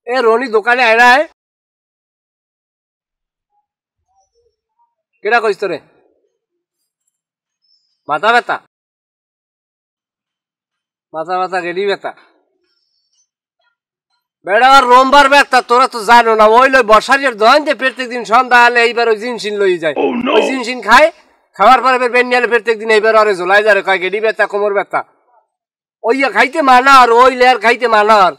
এ রনি দোকানে আয় না কেডা কইস তোরে মাথা ব্যথা মাথা ব্যথা গেলি ব্যথা বেড়া রোমবার ব্যথা তোরা তো জানো না ওই লই বর্ষারির দোকান দিয়ে প্রত্যেকদিন সন্ধ্যা হলে এইবার ওই জিনসিন লই যায় ওই জিনসিন খায় খাওয়ার পরে বের নিয়ে প্রত্যেকদিন এইবার আরে ঝোলাই যারে কয় গেডি ব্যথা কোমর ব্যথা ওইয়া খাইতে মানা আর ওই লেয়ার খাইতে মানা আর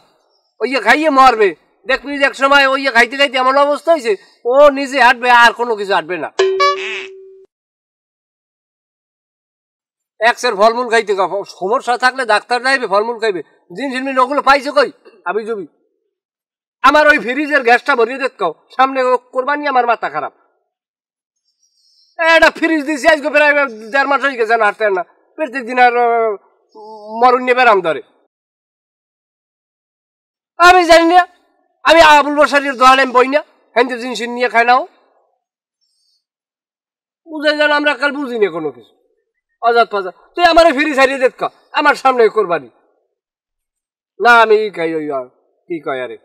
ওইয়া খাইয়ে মরবে দেখবি এক সময় ওইয়া খাইতে খাইতে এমন অবস্থা হয়েছে ও নিজে হাঁটবে আর কোনো কিছু হাঁটবে না এক্সের ফলমূল খাইতে সমস্যা থাকলে ডাক্তার যাইবে ফলমূল খাইবে জিনিস ওগুলো পাইছে কই আবি জবি আমার ওই ফ্রিজের গ্যাসটা ভরিয়ে দেখ সামনে কোরবানি আমার মাথা খারাপ এটা ফ্রিজ দিয়েছি আজকে প্রায় 1.5 মাস হয়ে গেছে না হাঁটতে না প্রত্যেক দিন আর মরুন নিয়ে বেড়াম ধরে আমি জানি না আমি আবুল বসারির দোকানে বই না হ্যান্ডি জিনিস নিয়ে খাই নাও বুঝে যান আমরা কাল বুঝি না কোনো কিছু অজাত ফাজাত তুই আমার ফ্রিজ হারিয়ে দেখ আমার সামনে কোরবানি না আমি খাই ওই কি কয় আরে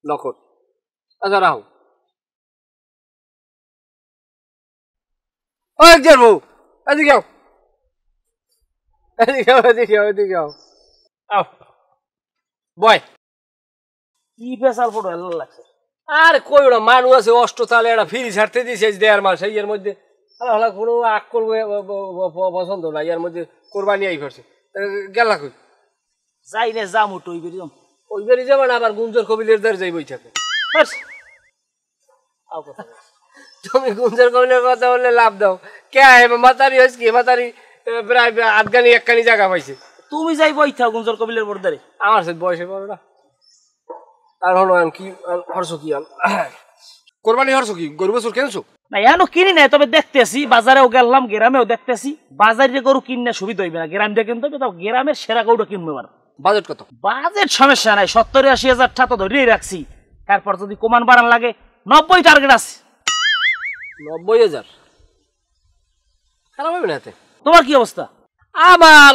লকট আচ্ছা রাহো ওই যাবো এদিকে আও এদিকে আও বয় কি পেশাল ফটো লাগছে আর কই ওটা মানুষ আছে অষ্ট তালে একটা ফ্রিজ ছাড়তে দিয়েছে 1.5 মাস এর মধ্যে কোনো আগ করবো পছন্দ না এর মধ্যে কোরবানি আই ফেরছে গেলা কই যাই না যাম ওই বেরিয়ে ওই বেরিয়ে যাবে না আবার গুঞ্জর কবিলের দ্বার যাই বই থাকে তুমি গুঞ্জর কবিলের কথা বললে লাভ দাও কে মাতারি হয়েছে কি মাতারি প্রায় আধগানি একখানি জায়গা পাইছে তুমি যাই বই থাও গুঞ্জর কবিলের বর্দারে আমার সাথে বয়সে বড় না আর হলো কি হরছ কি কোরবানি হরছ কি গরু বছর কেনছো না এনো কিনি নাই তবে দেখতেছি বাজারেও গেলাম গ্রামেও দেখতেছি বাজারে গরু কিনলে সুবিধা হইবে না গ্রাম দিয়ে কিনতে হবে তাও গ্রামের সেরা গরুটা কিনবো এবার বাজেট কত বাজেট সমস্যা নাই 70-80 হাজার টাকা ধরেই রাখছি তারপর যদি কমান বাড়ান লাগে 90 টার্গেট আছে 90,000 খারাপ হবে না তোমার কি অবস্থা আমার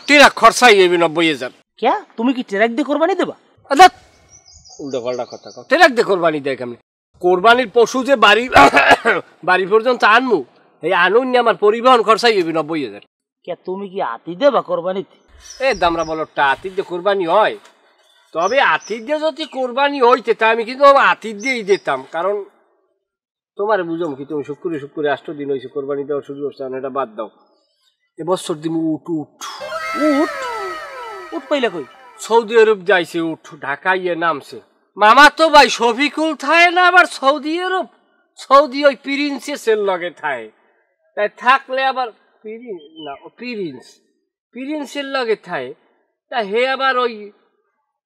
ট্রাক খরচাই হইবে 90,000 কে তুমি কি ট্রাক দিয়ে কোরবানি দেবা উল্টো পাল্টা কথা কও ট্রাক দিয়ে কোরবানি দেয় কেমন কোরবানির পশু যে বাড়ি পর্যন্ত আনমু এই আনুন আমার পরিবহন খরচাই হইবে 90,000 কে তুমি কি আতি দেবা কোরবানিতে এ দামরা বলো আতির দিয়ে কোরবানি হয় তবে আতির দিয়ে যদি কোরবানি হইতে তা আমি কিন্তু আতির দিয়েই দিতাম কারণ তোমার বুঝম কি তুমি শুক্রে 8 দিন হয়েছে কোরবানি দেওয়ার সুযোগ হচ্ছে এটা বাদ দাও এবছর দিন উঠ পাইলে কই সৌদি আরব যাইছে উঠ ঢাকাইয়ে নামছে মামা তো ভাই শফিকুল থায় না আবার সৌদি আরব সৌদি ওই প্রিন্সেসের লগে থায় তাই থাকলে আবার প্রিন্সের লগে থায় তা হে আবার ওই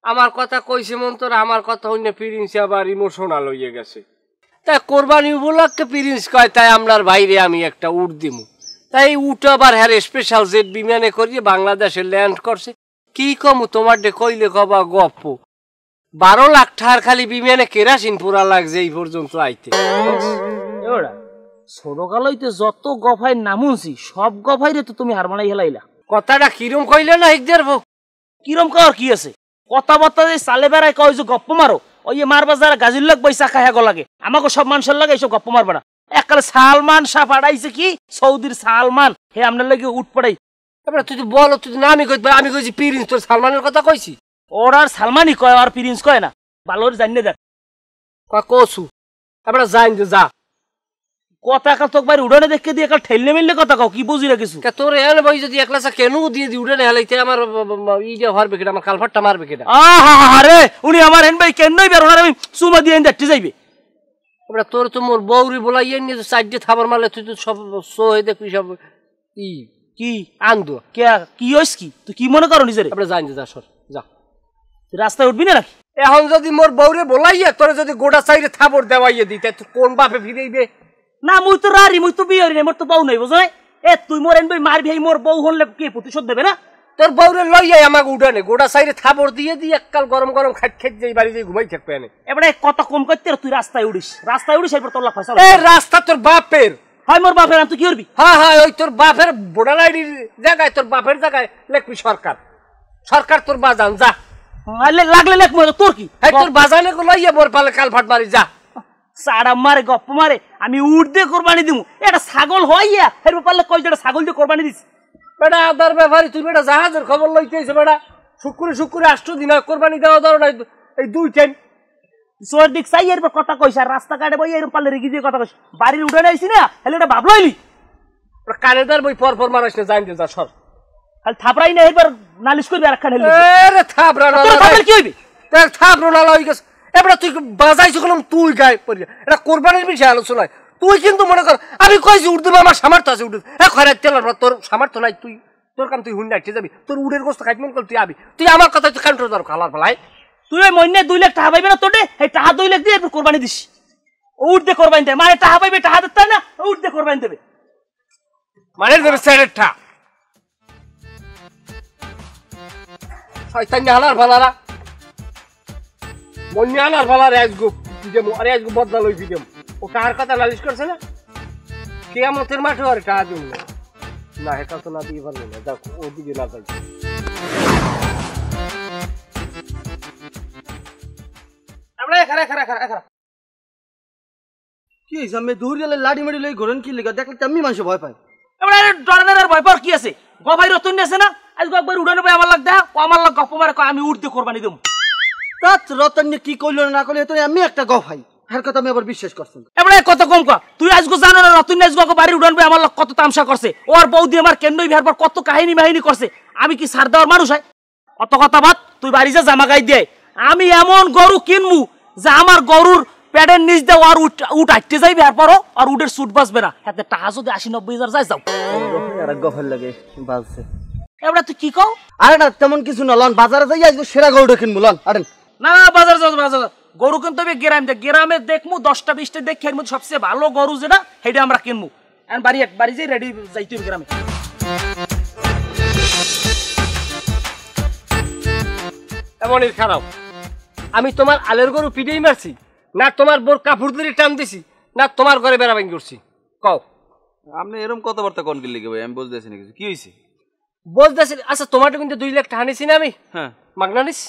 আমার কথা কইছে মন্তর আমার কথা হইনে প্রিন্স আবার ইমোশনাল হইয়া গেছে তাই কোরবানি উপলক্ষে প্রিন্স কয় তাই আমরার বাইরে আমি একটা উট দিমু তাই উট আবার হ্যাঁ স্পেশাল জেট বিমানে করিয়ে বাংলাদেশে ল্যান্ড করছে কি কমু তোমার ডে কইলে কবা গপ্প 12 লাখ টাকার খালি বিমানে কেরাসিন পুরা লাগছে এই পর্যন্ত আইতে ছোটকালইতে যত গফাই নামুনছি সব গফাইরে তো তুমি হার মানাই হেলাইলা কথাটা কিরম কইলে না একদের কিরম কর কি আছে কথাবার্তা যে চালে বেড়ায় কয় যে গপ্প মারো ওই মারবা যারা গাজির লোক বৈশা খাই লাগে আমাকে সব মানুষের লাগে এইসব গপ্প মারবে না এককালে সালমান শাহ পাঠাইছে কি সৌদির সালমান হে আপনার লাগে উঠ পড়াই তুই তো বলো তুই না আমি কইছি প্রিন্স তোর সালমানের কথা কইছি ওর আর সালমানই কয় আর প্রিন্স কয় না ভালো জানিয়ে দেখ কসু আপনার যাইন যা কথা কাল তোক বাইরে উড়ানে দেখে দিয়ে কাল ঠেললে মিললে কথা কাও কি বুঝি না কিছু তোর এনে ভাই যদি একলাসা কেন দিয়ে দি উড়ানে হেলাইতে আমার ইটা হারবে কেটা আমার কালফাটটা মারবে কেটা আরে উনি আমার হেন ভাই কেনই বের হনার আমি চুমা দিয়ে দেখতে যাইবে আমরা তোর তো মোর বউরি বলাইয়ে নিয়ে সাইড দিয়ে থাবার মারলে তুই তো সব সো হয়ে দেখবি সব কি আন্দো কে কি হইস কি তুই কি মনে করো নিজের আমরা যাইন যা সর যা রাস্তায় উঠবি না নাকি এখন যদি মোর বউরে বলাইয়ে তোরে যদি গোটা সাইডে থাবর দেওয়াইয়ে দিতে তুই কোন বাপে ফিরেইবে না মুই তো রারি মুই তো বিয়ে হই না মোর তো বউ নাই বুঝছ এ তুই মোর এন ভাই মারবি এই মোর বউ হলে কি প্রতিশোধ দেবে না তোর বউরে লইয়াই আমাকে উঠানে গোটা সাইডে থাবর দিয়ে এককাল গরম গরম খাইত যাই বাড়ি যাই ঘুমাই থাকবে এনে এবারে কত কম করতে তুই রাস্তায় উড়িস এরপর তোর ফয়সালা এই রাস্তা তোর বাপের হয় মোর বাপের তুই কি করবি হ্যাঁ ওই তোর বাপের ভোটার আইডির জায়গায় তোর বাপের জায়গায় লেখবি সরকার সরকার তোর বাজান যা লাগলে লেখ মরে তোর কি তোর বাজানে লইয়া মোর পালে কাল ফাট মারি যা সাড়া মারে গপ্প মারে আমি উঠ দিয়ে কোরবানি দিমু এটা ছাগল হইয়া এর পারলে কই যেটা ছাগল দিয়ে কোরবানি দিস বেটা আদার ব্যাপারে তুই বেটা জাহাজের খবর লইতে আইছে বেটা শুক্রে 8 দিন কোরবানি দেওয়া দরকার এই 2 টাইম সোর দিক চাই এর কথা কইছ আর রাস্তা কাটে বই এর পারলে রেগি দিয়ে কথা কইছ বাড়ির উঠে আইছি না হেলে এটা ভাবলইলি কানেদার বই পর মারাস না জান দে যা সর খালি থাপড়াই না এবার নালিশ করবি আর খান হেলে আরে থাপড়া না তোর কি হইবে তোর থাপড়া না লই গেছ এবারে তুই বাজাইছ কোন তুই গায় পড়ি এটা কোরবানির বিষয় আলোচনা তুই কিন্তু মনে কর আমি কইছি উঠ দেব আমার সামর্থ্য আছে উঠ এ খরাত তেল তোর সামর্থ্য নাই তুই তোর কাম তুই হুন্ডা আইতে যাবি তোর উড়ের গোস্ত খাইতে মন কর তুই আবি তুই আমার কথা তুই কাউন্টার দর খালার ফলাই তুই ওই মইনে 2 লাখ টাকা পাইবে না তোটে এই টাকা 2 লাখ দিয়ে কোরবানি দিস উঠ দে কোরবানি দে মানে টাকা পাইবে টাকা দিতে না উঠ দে কোরবানি দেবে মানে দেবে সেরেটটা শয়তান হালার ফালারা মন্নি হালার ফালারে আজগো দিদেম আরে আজগো বদলা লই দিদেম ও কার কথা নালিশ করছে না কিয়ামতের মাঠে আর টাকা দিন না এটা তো না দিয়ে পারবে না দেখো ও দিকে না যাই আমরা খারা কি হইছে আমি দূর গেলে লাড়ি মারি লই ঘরেন কি লাগা দেখলে আমি মানুষ ভয় পাই আমরা ডরানের আর ভয় পাওয়ার কি আছে গভাই রতন আছে না আজকে একবার উড়ানো পাই আমার লাগ দেখ আমার লাগ গপ্প মারে আমি উঠ দিয়ে কোরবানি দেব তাত রতন কি কইল না কইল তো আমি একটা গফাই আর কথা আমি আবার বিশ্বাস করছেন এবারে কত কম কর তুই আজকে জানো না রতন আজকে বাড়ি উড়ানবে আমার লাগ কত তামসা করছে ওর বৌদি আমার কেন্দ্রই বিহার পর কত কাহিনী করছে আমি কি সার দেওয়ার মানুষ হয় অত কথা বাদ তুই বাড়ি যা জামা গাই দিয়ে আমি এমন গরু কিনমু যে আমার গরুর প্যাডের নিচ দিয়ে আর উঠ আটতে যাইবে আর পরও আর উডের সুট বাঁচবে না হাতে টাকা যদি 80-90 হাজার যাই যাও আর গফার লাগে বাজছে এবারে তুই কি কও আরে না তেমন কিছু না লন বাজারে যাই আজকে সেরা গরুটা কিনবো লন আরে না বাজার গরু কিনতে হবে গ্রামে দেখমু 10টা 20টা দেখে এর মধ্যে সবচেয়ে ভালো গরু যেটা সেটা আমরা কিনবো আর বাড়ি যাই রেডি যাইতে হবে গ্রামে এমনই খারাপ আমি তোমার আলের গরু পিটেই মারছি না তোমার বোর কাপড় ধরে টান দিছি না তোমার ঘরে বেড়াবাইন করছি কও আপনি এরকম কথাবার্তা কোন কি লিখে ভাই আমি বুঝতেছি না কিছু কি হইছে বলতেছি আচ্ছা তোমারটা কিন্তু 2 লাখ টাকা নিছি না আমি হ্যাঁ মাগনা নিস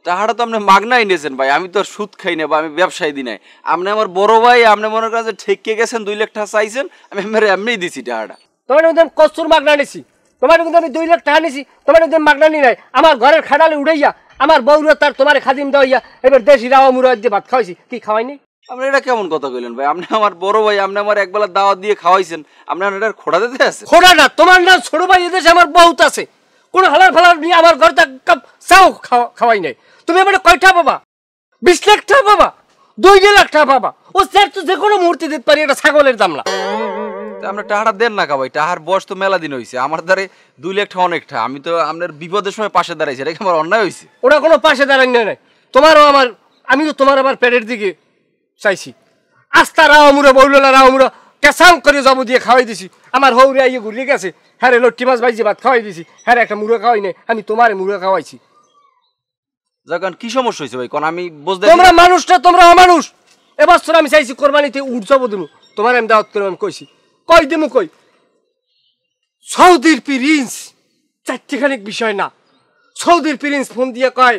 টাকাটা তো আপনি মাগনাই নিয়েছেন ভাই আমি তো আর সুদ খাই না বা আমি ব্যবসায়ী দিই নাই আপনি আমার বড় ভাই আপনি মনে করেন যে ঠেকে গেছেন 2 লাখ টাকা চাইছেন আমি এমনিই দিছি টাকাটা তোমার কিন্তু আমি কস্তুর মাগনা নিছি তোমার কিন্তু আমি 2 লাখ টাকা নিছি তোমার কিন্তু মাগনা নি নাই আমার ঘরের খাড়ালে উড়াইয়া আমার বউরা তার তোমার খাদিম দেওয়া এবার দেশি রাওয়া মুড়া দিয়ে ভাত খাওয়াইছি কি খাওয়াইনি আপনি এটা কেমন কথা কইলেন ভাই আপনি আমার বড় ভাই আপনি আমার একবেলা দাওয়াত দিয়ে খাওয়াইছেন আপনি এটার খোড়া দিতে আছে খোড়া না তোমার না ছোট ভাই এদেশে আমার বহুত আছে কোন হালার ফালার নিয়ে আমার ঘরে চাও খাওয়াই নাই তুমি এবারে কয়টা পাবা 20 লাখ টাকা পাবা 2 লাখ টাকা পাবা ও স্যার তো যে কোনো মুহূর্তে দিতে পারি এটা ছাগলের দাম না আমরা টাকাটা দেন না ভাই টাকার বয়স তো মেলা দিন হয়েছে আমার দ্বারে 2 লাখ টাকা অনেকটা আমি তো আপনার বিপদের সময় পাশে দাঁড়াইছি এটা আমার অন্যায় হয়েছে ওরা কোনো পাশে দাঁড়াই নাই তোমারও আমার আমিও তোমার আবার পেটের দিকে চাইছি আস্তা রাওমুরা বউলা রাওমুরা কেসাং করে যাব দিয়ে খাওয়াই দিছি আমার হৌরে আইয়ে ঘুরিয়ে গেছে হ্যাঁ লট্টি মাছ ভাইজি ভাত খাওয়াই দিছি হ্যাঁ একটা মুড়া খাওয়াই নাই আমি তোমারে মুড়া খাওয়াইছি যখন কি সমস্যা হয়েছে ভাই কোন আমি বুঝতে তোমরা মানুষটা তোমরা অমানুষ এবছর আমি চাইছি কোরবানিতে উঠ যাবো দিমু তোমার আমি দাওয়াত করে আমি কইছি কই দিমু কই সৌদির প্রিন্স চারটিখানিক বিষয় না সৌদির প্রিন্স ফোন দিয়ে কয়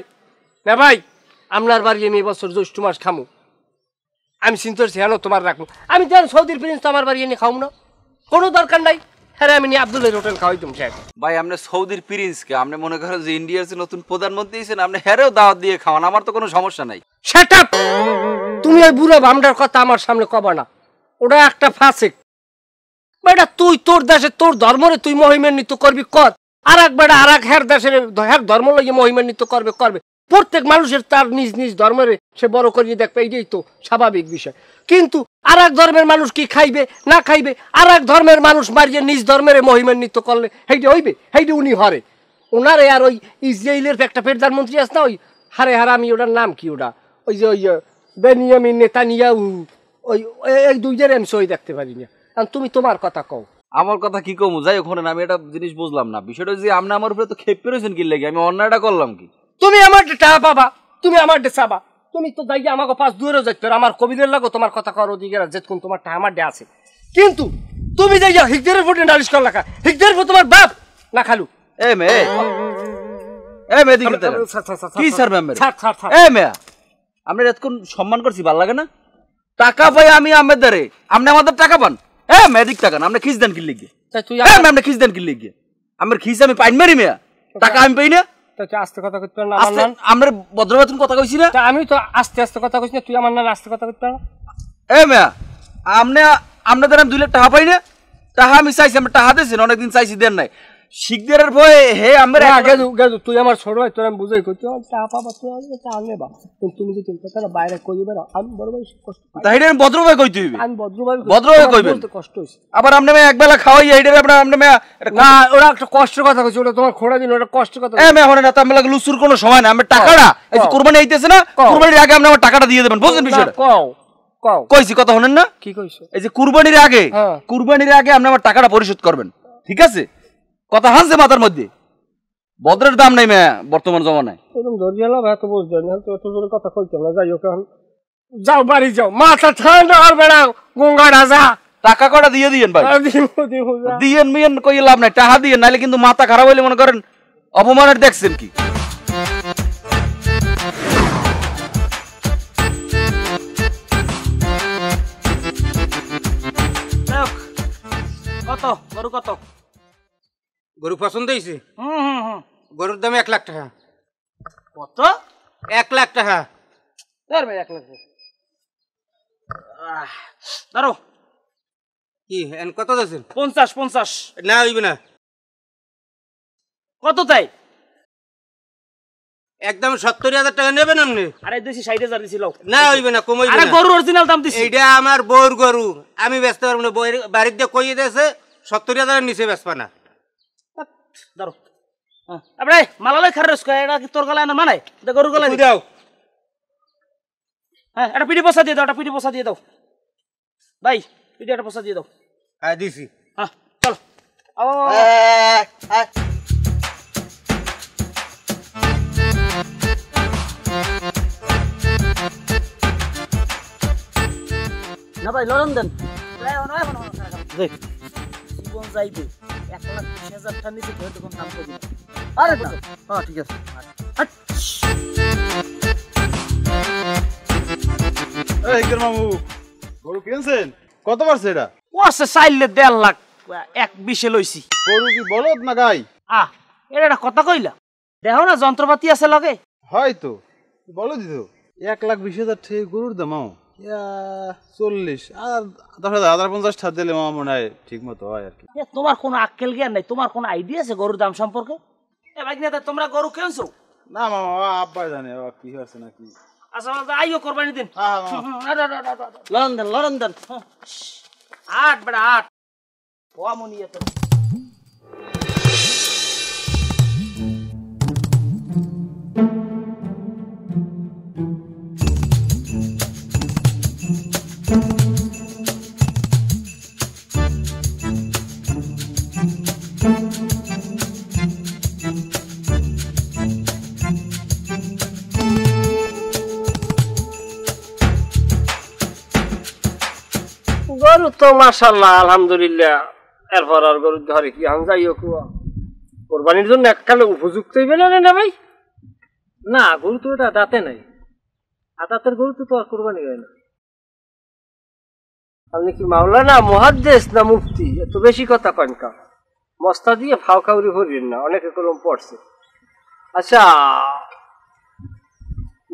না ভাই আপনার বাড়ি আমি এবছর জ্যৈষ্ঠ মাস খামু আমি চিন্তা করছি হ্যাঁ তোমার রাখবো আমি জানি সৌদির প্রিন্স তো আমার বাড়ি এনে খাও না কোনো দরকার নাই হ্যাঁ আমি নিয়ে আব্দুলের হোটেল খাওয়াই তুমি সাহেব ভাই আপনি সৌদির প্রিন্সকে আপনি মনে করেন যে ইন্ডিয়ার যে নতুন প্রধানমন্ত্রী আছেন আপনি হেরেও দাওয়াত দিয়ে খাওয়ান আমার তো কোনো সমস্যা নাই শাট আপ তুমি ওই বুড়ো ভামটার কথা আমার সামনে কবা না ওটা একটা ফাসেক বেটা তুই তোর দেশে তোর ধর্মরে তুই মহিমান্বিত করবি কর আর এক বেটা আর এক হ্যার দেশের হ্যার ধর্ম লইয়ে মহিমান্বিত করবে প্রত্যেক মানুষের তার নিজ নিজ ধর্মের সে বড় করিয়ে দেখবে এইটাই তো স্বাভাবিক বিষয় কিন্তু আর এক ধর্মের মানুষ কি খাইবে না খাইবে আর এক ধর্মের মানুষ মারিয়ে নিজ ধর্মের মহিমান্বিত করলে সেইটা হইবে সেইটা উনি হরে ওনারে আর ওই ইসরায়েলের একটা প্রধানমন্ত্রী আছে না ওই হারে হারামি ওটার নাম কি ওটা ওই যে ওই বেনিয়ামিন নেতানিয়াহু ওই এই দুইটারে আমি সই দেখতে পারি না আর তুমি তোমার কথা কও আমার কথা কি কমু যাই ওখানে আমি একটা জিনিস বুঝলাম না বিষয়টা যে আপনি আমার উপরে তো খেপ পেরেছেন কি লাগে আমি অন্যায়টা করলাম কি তুমি আমার টাকা পাবা তুমি আমার চাবা তুমি তো যাই আমাকে পাঁচ দূরে যাইতে আমার কবিদের লাগো তোমার কথা করো দিকে যেতক্ষণ তোমার টাকা আমার ডে আছে কিন্তু তুমি যাইয়া হিকদারের ভোটে নালিশ কর লেখা হিকদারের ভোট তোমার বাপ না খালু এ মেয়ে দিকে কি ছাড়বে আমি এ মেয়া আমরা এতক্ষণ সম্মান করছি ভালো লাগে না টাকা পাই আমি আমের দ্বারে আপনি আমাদের টাকা পান এ মেদিক টাকা না আমরা খিস দেন কি লিখে তুই আমরা খিস দেন কি লিখে আমার খিস আমি পাইন মারি মেয়া টাকা আমি পাই না আস্তে কথা কইতে পার না আমার নাম আমরা ভদ্রবাতন কথা কইছি না আমি তো আস্তে আস্তে কথা কইছি না তুই আমার নাম আস্তে কথা কইতে পার না এ মেয়া আপনি আপনাদের আমি 2 লাখ টাকা পাই না টাকা আমি চাইছি আমরা টাকা দিয়েছি অনেকদিন চাইছি দেন নাই শিখদের ভয়ে হে আমরা আগে তুই আমার ছোট ভাই তোর আমি বুঝাই কইতে টাকা পাবা তুই টাকা নেবা তুমি যদি কথা বাইরে কই দিবা আমি বড় ভাই কষ্ট তাইরে ভদ্রভাবে কইতে হইবে আমি ভদ্রভাবে কইবেন কষ্ট হইছে আবার আপনি মেয়া একবেলা খাওয়াই এইটারে আপনি মেয়া না ওরা একটা কষ্টের কথা কইছে ওটা তোমার খোড়া দিন ওটা কষ্টের কথা এ মেয়া হরে না তামলা লুসুর কোনো সময় না আমরা টাকাটা এই যে কুরবানি আইতেছে না কুরবানির আগে আপনি আমার টাকাটা দিয়ে দেবেন বুঝছেন বিষয়টা কও কও কইছি কথা শুনেন না কি কইছো এই যে কুরবানির আগে আপনি আমার টাকাটা পরিশোধ করবেন ঠিক আছে কথা হাসছে মাথার মধ্যে বদ্রের দাম নাই মেয়া বর্তমান জমানায় এরকম ধরিয়ালা ভাই তো বুঝছো না তো এত জোরে কথা কইতো না যাই হোক যাও বাড়ি যাও মাথা ঠান্ডা আর বেড়া গঙ্গা রাজা টাকা কটা দিয়ে দিয়েন ভাই দিয়েন মিয়েন কই লাভ নাই টাকা দিয়েন নাইলে কিন্তু মাথা খারাপ হইলে মনে করেন অপমানের দেখছেন কি কত গরু কত গরু পছন্দ হয়েছে গরুর দাম 1 লাখ টাকা কত 1 লাখ টাকা 1 লাখ দাঁড়ো কি এন কত দিয়েছেন 50 না হইবে না কত তাই একদম 70,000 টাকা নেবেন আপনি আরে দিছি 60,000 দিছিল না হইবে না কমাইবে আরে না গরু অরিজিনাল দাম দিছি এইটা আমার বউর গরু আমি ব্যস্ত পারবো না বউয়ের বাড়িতে দিয়ে কইয়ে দিয়েছে 70,000 এর নিচে বেচবা না দাঁড়ো আরে মালালে খারস কয় এটা কি তোর গলায় না মানে দে গরু গলায় দাও হ্যাঁ এটা পিঠে পয়সা দিয়ে দাও এটা পিঠে পয়সা দিয়ে দাও ভাই পিঠে একটা পয়সা দিয়ে দাও হ্যাঁ দিছি হ্যাঁ চলো ও না ভাই লড়ন দেন দেখ জীবন যাইবে 1,20,000 টাকা নিচে কেউ তখন দাম করবে আরে না হ্যাঁ ঠিক আছে এই মামু গরু কিনছেন কত পারছে এটা ও আছে চাইলে 1.5 লাখ 1.20 লইছি গরু কি বলদ না গাই এটা একটা কথা কইলা দেখো না যন্ত্রপাতি আছে লগে হয়তো বলো দিত 1,20,000 টাকা গরুর দাম 40 আর 10,050 টাকা দিলে মামা মনে হয় ঠিক মতো হয় আর কি তোমার কোনো আক্কেল জ্ঞান নাই তোমার কোনো আইডিয়া আছে গরুর দাম সম্পর্কে এ ভাই না তোমরা গরু কিনছো না মামা আব্বা জানে কি হচ্ছে না কি আচ্ছা আইও কোরবানি দিন লড়ন দেন আট বেড়া আট ও মনি এত গরু তো মাশাআল্লাহ আলহামদুলিল্লাহ এরপর আর গরু ধরে কি আন যাই হোক কোরবানির জন্য এককালে উপযুক্ত হইবে না ভাই না গরু তো এটা দাঁতে নাই আদাতের গরু তো আর কোরবানি হয় না আপনি কি মাওলানা মুহাদ্দিস না মুফতি এত বেশি কথা কন কা মস্তা দিয়ে ফাও কাউরি ভরিয়েন না অনেকে কলম পড়ছে আচ্ছা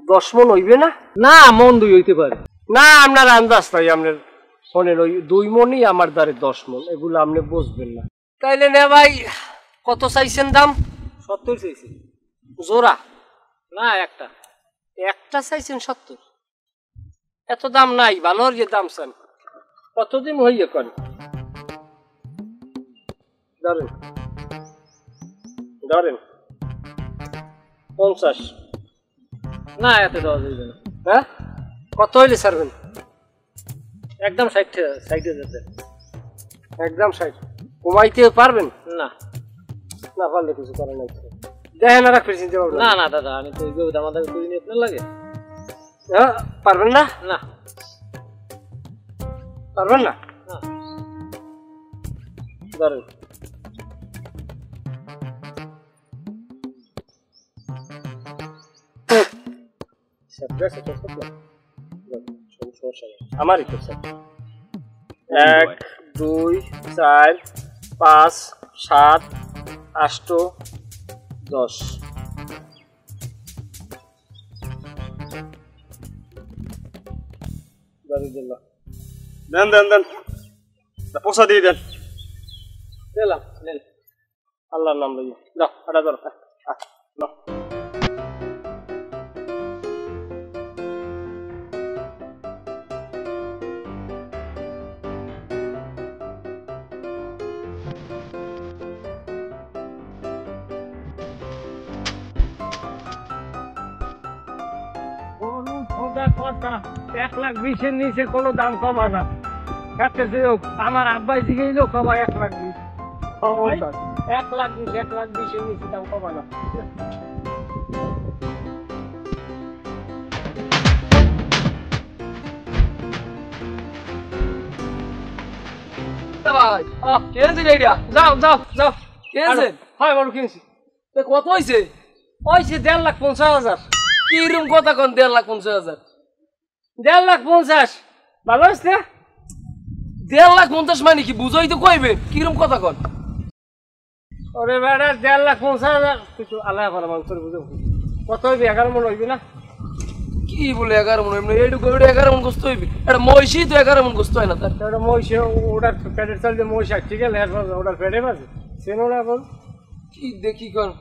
10 মণ হইবে না না মন দুই হইতে পারে না আপনার আন্দাজ তাই আপনার ফোনের ওই 2 মণই আমার দ্বারে 10 মণ এগুলো আপনি বুঝবেন না তাইলে নে ভাই কত চাইছেন দাম 70 চাইছি জোড়া না একটা চাইছেন 70 এত দাম নাই ভালো যে দাম চান কতদিন হইয়ে কন ধরেন 50 না এত দেওয়া যাবে না হ্যাঁ কত হইলে ছাড়বেন একদম 60 যেতে একদম 60 কমাইতে পারবেন না না পারলে কিছু করার নাই দেখেন আর রাখবেন চিন্তা করবেন না না দাদা আমি তো ওই দামাদামি করি নি আপনার লাগে হ্যাঁ পারবেন না না পারবেন না না ধরেন আমারই তো স্যার 1 2 4 5 7 8 10 দেন পয়সা দিয়ে দেন। দিলাম আল্লাহর নাম লইয়া দাও এটা ধরো নাও। কথা 1,20,000 নিচে কোনো দাম কমা না। আমার আব্বাই দিকে কমা 1,20,000 1,20,000 নিচে দাম কমা না। যাও যাও যাও হয় বড় কিনছি কত হয়েছে? হয়েছে 1,50,000। কিরম কথা কোন 1,50,000? 1,50,000 ভালো হয়েছে। 1,50,000 মানে কি বুঝাই তো কইবে কিরম কথা কোন? ওরে বেটা 1,50,000 কিছু আল্লাহ ভালো মানুষ বুঝে কত হইবে 11 মন হইবে না? কি বলে 11 মন? এমনি এইটু গরুটা 11 মন গোস্ত হইবে? এটা মহিষই তো 11 মন গোস্ত হয় না তার। ওটা মহিষে ওটার পেটের চাল দিয়ে মহিষ আসছে গেলে ওটার পেটে বাজে চেনো না এখন কি দেখি কোন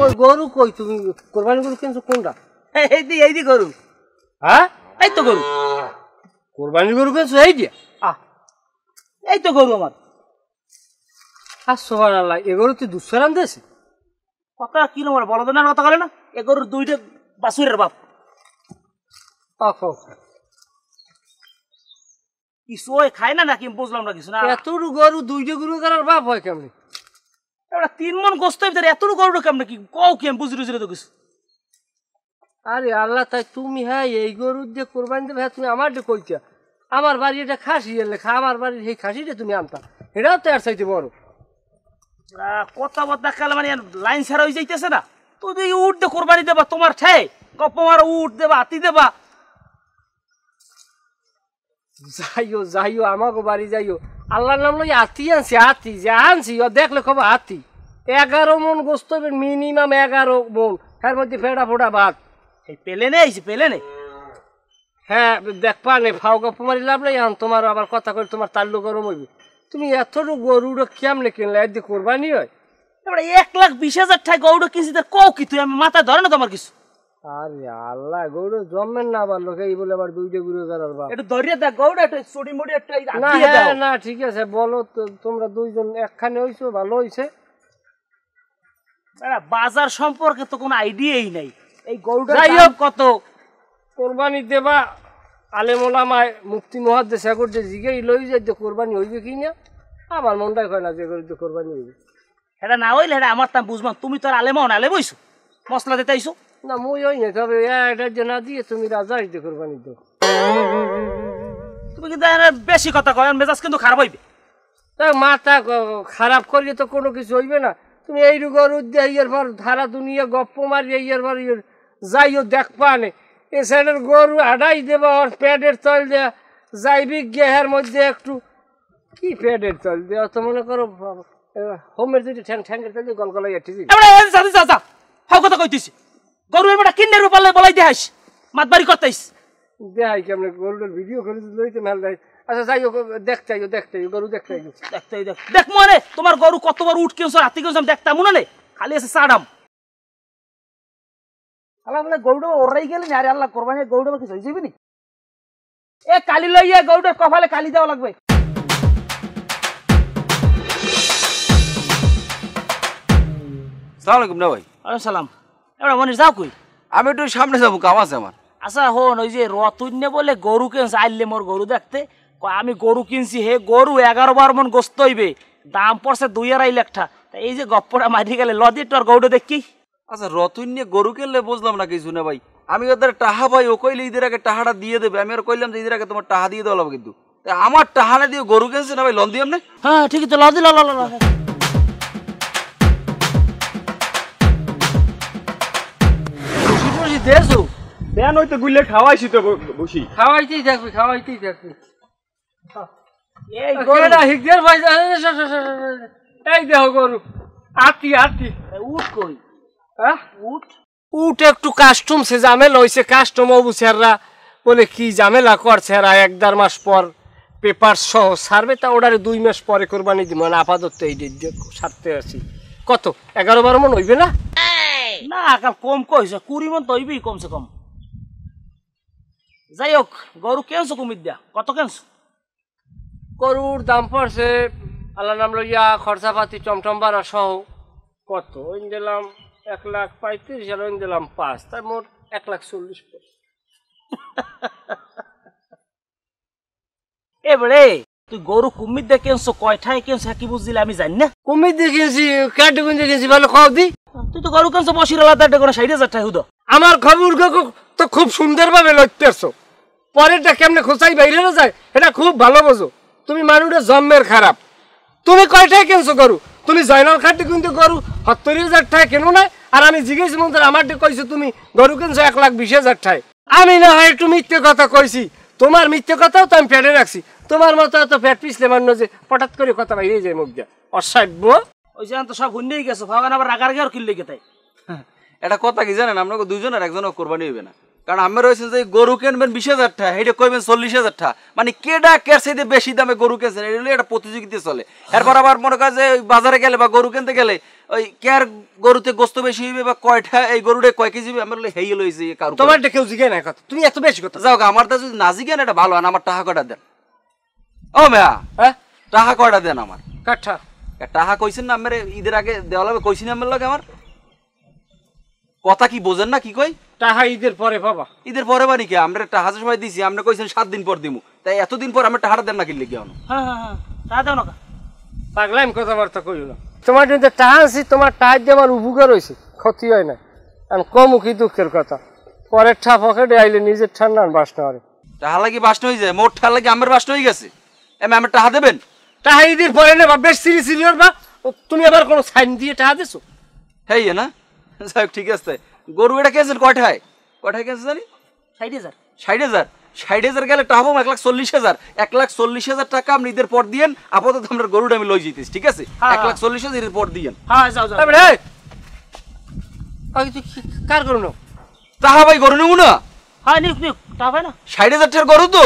ওই গরু কই তুমি কোরবানি গরু কিনছো কোনটা? এই দি গরু। হ্যাঁ এই তো গরু। কোরবানি গরু কিনছো এই দিয়া? এই তো গরু আমার। সুবহানাল্লাহ, এ গরু তুই দুঃসরাম দিয়েছে কথা কিরম বলদ না কথা বলে না? এ গরুর 2টা বাছুরের বাপ। কিছু ওই খায় না নাকি বুঝলাম না কিছু না। এতটুকু গরু 2টা গরু করার বাপ হয় কেমনি? এটা 3 মন গোস্ত ভিতরে এতটুকু গরুটা কেমনে কি কও কি আমি বুঝি তো কিছু। আরে আল্লাহ, তাই তুমি হ্যাঁ এই গরুর দিয়ে কোরবানি দেবে, হ্যাঁ তুমি আমার দিয়ে কইছা আমার বাড়ি এটা খাসি এলে আমার বাড়ির সেই খাসিটা তুমি আনতা, এটাও তো আর চাইতে বড় কথাবার্তা কালে মানে লাইন ছাড়া হয়ে যাইতেছে না। তুই উঠ দে কোরবানি দেবা তোমার ঠাই গপ্প মারো উঠ দেবা হাতি দেবা। যাইও আমাকে বাড়ি যাইও, আল্লাহর নাম লই হাতি আনছি, হাতি যে আনছি ও দেখলে খবর হাতি 11 মন গোস্ত মিনিমাম 11 মন, এর মধ্যে ফেড়া ফোড়া ভাত। এই পেলে নেই পেলে নেই। হ্যাঁ দেখবা নে ফাও গপ্প মারি লাভ নাই, তোমার আবার কথা করে তোমার তাল্লু গরম হইবে। তুমি এতটুকু গরুটা কেমনে কিনলে এর দিয়ে কোরবানি হয়? এবার 1,20,000 টাকা গরুটা কিনছি তার কও কি তুই? আমি মাথায় ধরে না তোমার কিছু। আরে আল্লাহ, গরু জন্মেন না আবার লোকে এই বলে আবার 2টা গরু করার বাপ। একটু ধরিয়ে দেখ গরুটা একটু চড়ি মড়ি একটু না না ঠিক আছে বলো তো, তোমরা দুইজন একখানে হইছো ভালো হইছে। বাজার সম্পর্কে তো কোনো আইডিয়াই নাই। এই গরুটা কত কোরবানি দেবা আলেম ওলামায় মুফতি মুহাদ্দিস সাগর যে জিগেই লই যাই যে কোরবানি হইবে কি না, আমার মনটাই কয় না যে গরু কোরবানি হইবে। এটা না হইলে এটা আমার তা বুঝবাম। তুমি তো আর আলেম হও না, আলেম হইছো মশলা দিতে আইছো না। মুই হই না, তবে এটা যে না দিয়ে তুমি রাজা হইতে কোরবানি দাও। তুমি কিন্তু বেশি কথা কয়, মেজাজ কিন্তু খারাপ হইবে। তাই মাথা খারাপ করিয়ে তো কোনো কিছু হইবে না। তুমি এই গরু দিয়ে ইয়ের পর ধারা দুনিয়া গপ্প মারি ইয়ের পর যাইও দেখবা নে এ সাইডের গরু আড়াই দেবা ওর প্যাডের তল দেয়া যাইবি গেহের মধ্যে একটু কি প্যাডের তল দেওয়া তো মনে করো হোমের যদি ঠ্যাঙ্গের তল দিয়ে গলগলাই আঠিছি হাও কথা কইতেছি। গরু এবার কিন্নের রূপালে বলাই দেহাইস মাতবাড়ি করতেইস দেখাই কেমন গরুটার ভিডিও করে লইতে মেল দেয়। আচ্ছা যাইও দেখতে গরু দেখতে দেখ মনে তোমার গরু কতবার উঠ কেউ রাতে কেউ দেখতাম মনে নেই, খালি আছে সাডাম আল্লাহ গরুটা ওরাই গেলেন। আরে আল্লাহ কোরবানি গরুটা কিছু হয়ে যাবে নি? এ কালি লইয়া গরুটার কপালে কালি দেওয়া লাগবে। সালাম আলাইকুম না ভাই। ওয়ালাইকুম সালাম। এবার মনে যাও কই? আমি একটু সামনে যাবো, কাম আছে আমার। আচ্ছা হন, ওই যে রতুন্য বলে গরু কিনছে আইলে মোর গরু দেখতে, আমি গরু কিনছি হে গরু 11-12 মন গোস্ত হইবে, দাম পড়ছে 2-2.5 লাখ টাকা। এই যে গপ্পটা মারি গেলে লদি একটু আর গরুটা দেখি। আচ্ছা রতন নিয়ে গরু কিনলে বুঝলাম না কিছু না ভাই। আমি ওদের টাহা ভাই ও কইলে ঈদের আগে টাহাটা দিয়ে দেবে, আমি আর কইলাম যে ঈদের আগে তোমার টাহা দিয়ে দেওয়া লাগবে, কিন্তু আমার টাহা না দিয়ে গরু কিনছে না ভাই, লন দিয়ে আপনি। হ্যাঁ ঠিক আছে, লদি ল ল ল দেছো দেন হইতে গুলে খাওয়াইছি তো বসি। খাওয়াইতেই থাকবি খাওয়াইতেই থাকবি। এই গরুটা হিগদের ভাই এই দেখো গরু আতি আতি। উঠ কই? হ্যাঁ উঠ উঠ একটু কাস্টম সে ঝামেলা হয়েছে, কাস্টম অবুসেররা বলে কি ঝামেলা করছে এরা, 1-1.5 মাস পর পেপার সহ সারবে, তা ওটারে 2 মাস পরে কোরবানি দিব। মানে আপাতত এই সারতে আছি। কত 11-12 মন হইবে না? না কাল কম কইছে, 20 মন তো হইবেই কমসে কম। যাই হোক গরু কেনছো কুমির দিয়া, কত কেনছো? গরুর দাম পড়ছে আল্লাহ নাম লইয়া খরচাপাতি টমটম ভাড়া সহ কত ওই দিলাম 1,35,000 আর ওই দিলাম 5, তাই মোট 1,40,000 পড়ছে। এবারে তুই গরু কুমির দিয়ে কেনছো, কয়টায় কেনছো কি বুঝলি আমি জানি না। কুমির দিয়ে কিনছি, ক্যাটে কিনতে কিনছি, ভালো খাও দি। তুই তো গরু কেনছো বসির আলাদা একটা করে 60,000 টাকা হুদ। আমার খবর তো খুব সুন্দর ভাবে লইতেছো, পরেরটা কেমনে খোঁচাই বাইরে না যায় এটা খুব ভালো বোঝো। তুমি মানুষের জন্মের খারাপ। তুমি কয়টায় কেনছো গরু? তুমি জয়নাল খাটে কিন্তু গরু 70,000 টাকা কেন না? আর আমি জিজ্ঞেস মন্ত্র আমারটা কইছো তুমি গরু কিনছো 1,20,000 টাকা। আমি না হয় একটু মিথ্যে কথা কইছি, তোমার মিথ্যে কথাও তো আমি পেটে রাখছি। তোমার মতো এত পেট পিছলে মান্য যে হঠাৎ করে কথা বাইরে যায় মুখ দিয়া, অসাধ্য। ওই যে তো সব হুন্ডেই গেছো, ভাগান আবার রাগার গিয়ে আর কিনলে গেতাই। এটা কথা কি জানেন, আপনাকে দুজনের একজনও কোরবানি হইবে না। কারণ আমি রয়েছেন যে গরু কিনবেন 20,000 টাকা, এটা কইবেন 40,000 টাকা। মানে কেডা কের চাইতে বেশি দামে গরু কিনছেন, এটা প্রতিযোগিতা চলে। এরপর আবার মনে করে যে বাজারে গেলে বা গরু কিনতে গেলে ওই কেয়ার গরুতে গোস্ত বেশি হইবে বা কয়টা এই গরুটা কয় কেজি হবে, আমার হেই লইছে কারো। তোমার কেউ জিজ্ঞাসা না কথা, তুমি এত বেশি কথা। যাও আমার তা যদি না জিজ্ঞান এটা ভালো, আমার টাকা কয়টা দেন। ও মেয়া হ্যাঁ টাকা কয়টা দেন আমার। কাঠা টাকা কইছেন না আমার ঈদের আগে দেওয়া লাগবে, কইছেন আমার লাগে। আমার কথা কি বোঝেন না কি কই? টাকা ঈদের পরে পাবা। ঈদের পরে বাড়ি কে আমরা টাকা সময় দিছি, আপনি কইছেন 7 দিন পর দিমু, তাই এতদিন পর আমরা টাকাটা দেন না কিনলে কি হলো? হ্যাঁ হ্যাঁ হ্যাঁ তা দাও না পাগলাম কথাবার্তা কইল না। তোমার যদি টাকা আছি, তোমার টাকা দিয়ে আমার উপকার হয়েছে, ক্ষতি হয় না। আমি কম কি দুঃখের কথা, পরের ঠা পকেটে আইলে নিজের ঠান্ডা বাসনা হয়। টাকা লাগি বাসন হয়ে যায়, মোট টাকা লাগি আমার বাসন হয়ে গেছে। এমনি আমার টাকা দেবেন? টাকা ঈদের পরে নেবা, বেশ সিরি সিরিয়র বা তুমি আবার কোনো সাইন দিয়ে টাকা দিছো? হ্যাঁ না যাই হোক ঠিক আছে। গরু এটা কেছেন কয়টায়, কয়টায় কেছে জানি? 60,000। 60,000 60,000 গেলে টাকা পাবো 1,40,000। 1,40,000 টাকা আপনি ঈদের পর দিয়েন। আপাতত আমরা গরুটা আমি লই যেতেছি, ঠিক আছে? 1,40,000 ঈদের পর দিয়েন। হ্যাঁ যাও যাও। কার গরু নাও? তাহা ভাই গরু নেবো না। হ্যাঁ নিক নিক তা ভাই না 60,000 টাকার গরু তো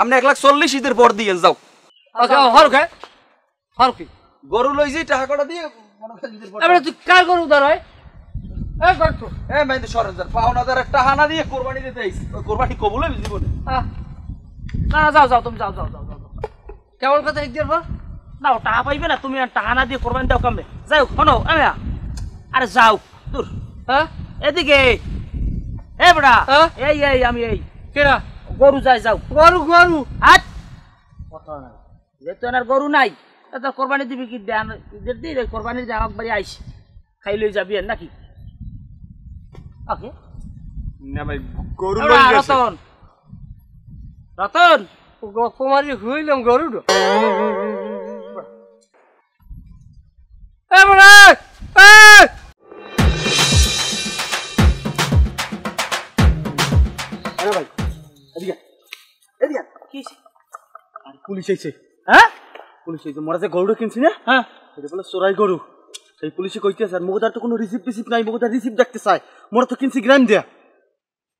আপনি 1,40,000 ঈদের পর দিয়েন। যাও গরু লই যাই, টাকা কটা দিয়ে তুই কার গরু দাঁড়ায়? টাকা না দিয়ে কোরবানি দিতে আইছি, কোরবানি কবুল হবে জীবনে। না যাও যাও তুমি যাও যাও যাও যাও। কেমন কথা ঈদের পর? না টাকা পাইবে না তুমি, টাকা না দিয়ে কোরবানি দাও কামবে। যাই হোক শোনো আরে যাও দূর। হ্যাঁ এদিকে এ বড়া এই এই আমি এই কেরা গরু যাই যাও। গরু গরু হাট কথা নাই, যেহেতু এনার গরু নাই তো কোরবানি দিবি কি দেন? ঈদের দিন কোরবানির জামাক বাড়ি আইস খাই লই যাবি আর নাকি? ওকে না ভাই গরু রতন রতন গপমারি হইলাম গরু পুলিশ আইছে। হ্যাঁ পুলিশ আইছে, মোরা যে গরুটা কিনছি না, হ্যাঁ এটা বলে চোরাই গরু। সেই পুলিশে কইতেছে, আর মোগদার তো কোনো রিসিপ্ট নাই, মোগদার রিসিপ্ট দেখতে চায়। মোরা তো কিনছি গ্রাম দিয়া।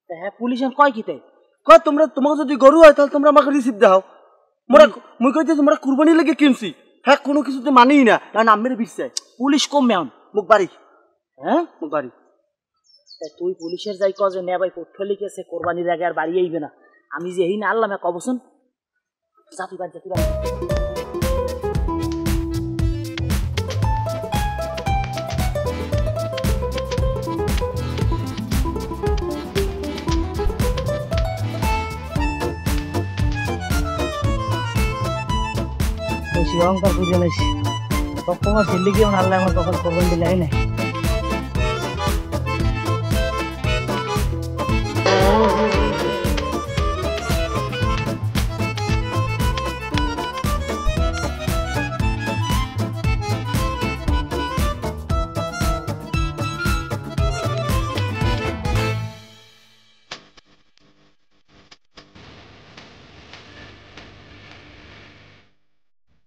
হ্যাঁ পুলিশ কয় কি তাই? কয় তোমরা তোমাকে যদি গরু হয় তাহলে তোমরা আমাকে রিসিপ্ট দাও। মোরা মুই কইতেছি মোরা কুরবানি লেগে কিনছি। হ্যাঁ কোনো কিছুতে মানিই না, কারণ আমের বিশ্বাস। পুলিশ কম মেয়ন মুখ বাড়ি, হ্যাঁ মুখ বাড়ি। তুই পুলিশের যাই কজ নে ভাই পথ্য লিখেছে কোরবানির আগে আর বাড়ি আইবে না। আমি যে এই না আল্লাহ এক অবসন জাতি বাদ জাতি বাদ। বেশি অহংকার বুঝে লাইছি, তোমার ছেলে গিয়ে আল্লাহ আমার কখন কোরবানি দিলে নাই।